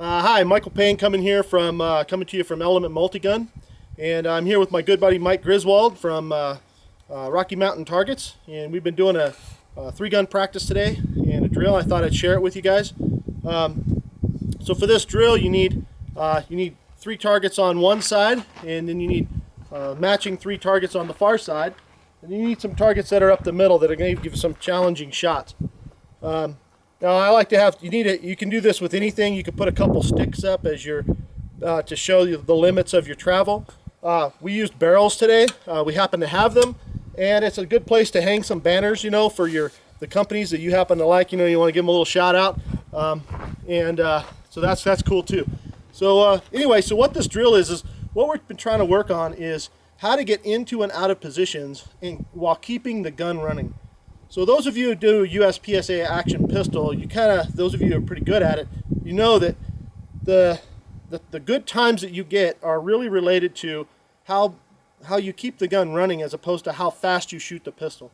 Hi, Michael Payne coming to you from Element Multigun, and I'm here with my good buddy Mike Griswold from Rocky Mountain Targets, and we've been doing a three-gun practice today and a drill. I thought I'd share it with you guys. So for this drill, you need three targets on one side, and then you need matching three targets on the far side, and you need some targets that are up the middle that are going to give you some challenging shots. Now I like to have, you can do this with anything. You can put a couple sticks up as to show you the limits of your travel. We used barrels today. We happen to have them, and it's a good place to hang some banners, for the companies that you happen to like. You want to give them a little shout out, so that's cool too. So anyway, so what this drill is what we've been trying to work on is how to get into and out of positions while keeping the gun running. So those of you who do USPSA action pistol, those of you who are pretty good at it, you know that the good times that you get are really related to how you keep the gun running as opposed to how fast you shoot the pistol.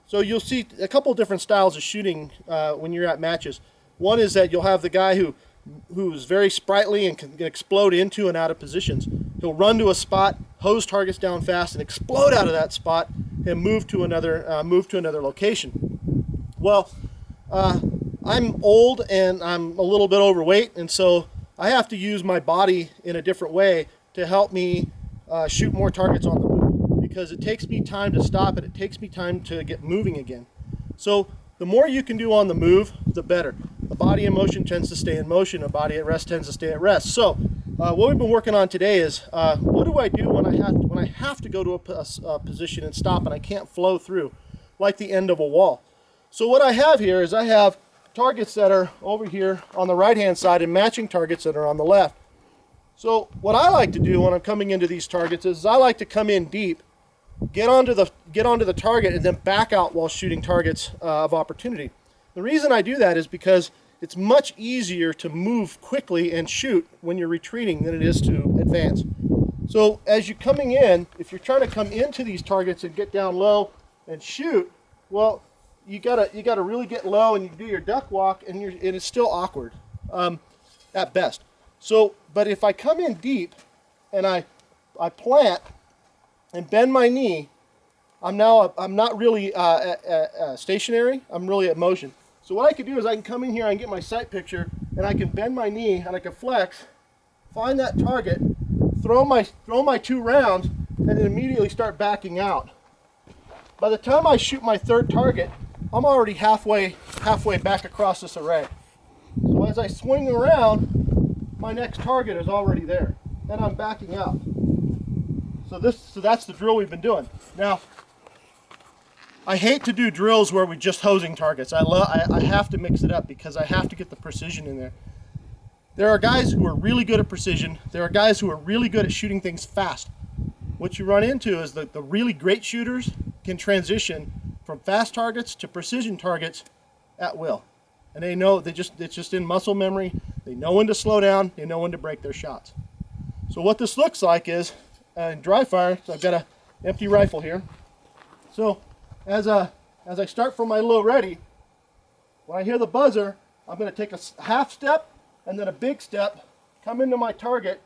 So you'll see a couple different styles of shooting when you're at matches. One is that you'll have the guy who's very sprightly and can explode into and out of positions. He'll run to a spot, hose targets down fast, and explode out of that spot and move to another location. Well, I'm old and I'm a little bit overweight, and so I have to use my body in a different way to help me shoot more targets on the move, because it takes me time to stop and it takes me time to get moving again. So the more you can do on the move, the better. A body in motion tends to stay in motion. A body at rest tends to stay at rest. So what we've been working on today is what do I do when I have to go to a position and stop and I can't flow through, like the end of a wall. So what I have here is I have targets that are over here on the right hand side and matching targets that are on the left. So what I like to do when I'm coming into these targets is I like to come in deep, get onto the target, and then back out while shooting targets of opportunity. The reason I do that is because it's much easier to move quickly and shoot when you're retreating than it is to advance. So as you're coming in, if you're trying to come into these targets and get down low and shoot, well, you gotta really get low, and you do your duck walk, and it's still awkward at best. So, but if I come in deep and I plant and bend my knee, I'm not really stationary. I'm really at motion. So what I can do is I can come in here and get my sight picture, and I can bend my knee and I can flex, find that target, throw my two rounds, and then immediately start backing out. By the time I shoot my third target, I'm already halfway back across this array. So as I swing around, my next target is already there, and I'm backing out. So that's the drill we've been doing. Now, I hate to do drills where we're just hosing targets. I have to mix it up because I have to get the precision in there. There are guys who are really good at precision. There are guys who are really good at shooting things fast. What you run into is that the really great shooters can transition from fast targets to precision targets at will. And they know, it's just in muscle memory. They know when to slow down. They know when to break their shots. So what this looks like is, in dry fire, so I've got an empty rifle here. So as I start for my low ready, when I hear the buzzer, I'm going to take a half step and then a big step, come into my target,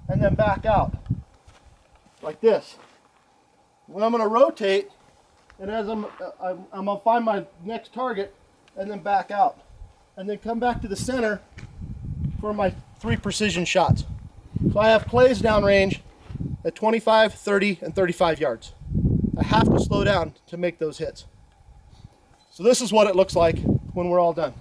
and then back out, like this. When I'm going to rotate, and as I'm going to find my next target, and then back out, and then come back to the center for my three precision shots. So I have plays downrange at 25, 30, and 35 yards. I have to slow down to make those hits. So this is what it looks like when we're all done.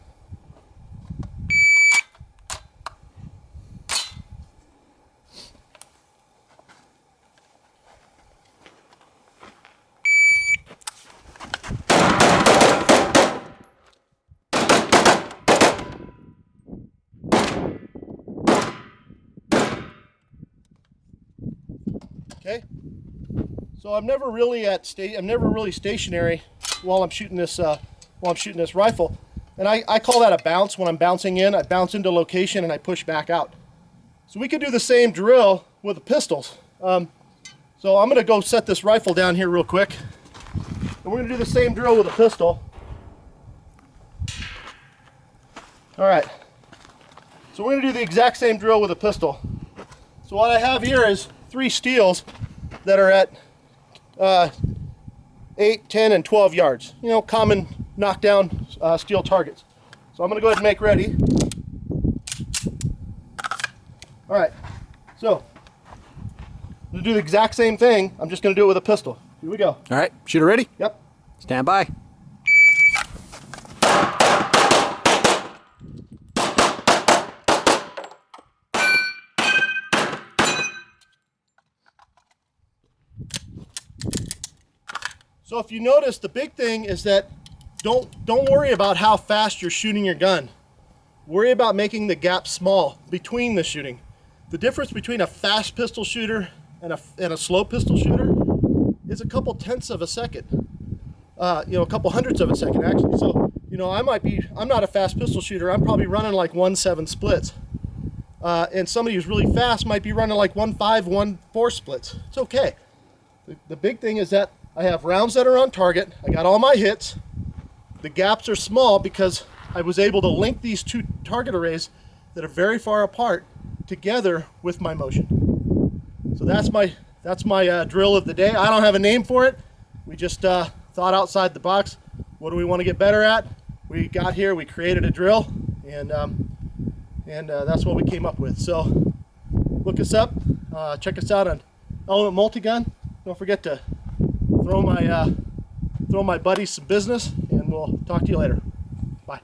Okay, so I'm never really stationary while I'm shooting this rifle, and I call that a bounce. When I'm bouncing in, I bounce into location and I push back out. So we could do the same drill with the pistols. So I'm going to go set this rifle down here real quick, and we're going to do the same drill with a pistol. All right. So we're going to do the exact same drill with a pistol. So what I have here is 3 steels that are at 8, 10, and 12 yards. You know, common knockdown steel targets. So I'm going to go ahead and make ready. All right, so I'm going to do the exact same thing. I'm just going to do it with a pistol. Here we go. All right, shooter ready? Yep. Stand by. So if you notice, the big thing is that don't worry about how fast you're shooting your gun. Worry about making the gap small between the shooting. The difference between a fast pistol shooter and a slow pistol shooter is a couple tenths of a second. You know, a couple hundredths of a second actually. So, you know, I'm not a fast pistol shooter. I'm probably running like 1/7 splits. And somebody who's really fast might be running like 1/5, 1/4 splits. It's okay. The big thing is that I have rounds that are on target. I got all my hits. The gaps are small because I was able to link these 2 target arrays that are very far apart together with my motion. So that's my drill of the day. I don't have a name for it. We just thought outside the box. What do we want to get better at? We got here, we created a drill, and that's what we came up with. So look us up, check us out on Element Multi-Gun. Don't forget to throw my buddies some business, and we'll talk to you later. Bye.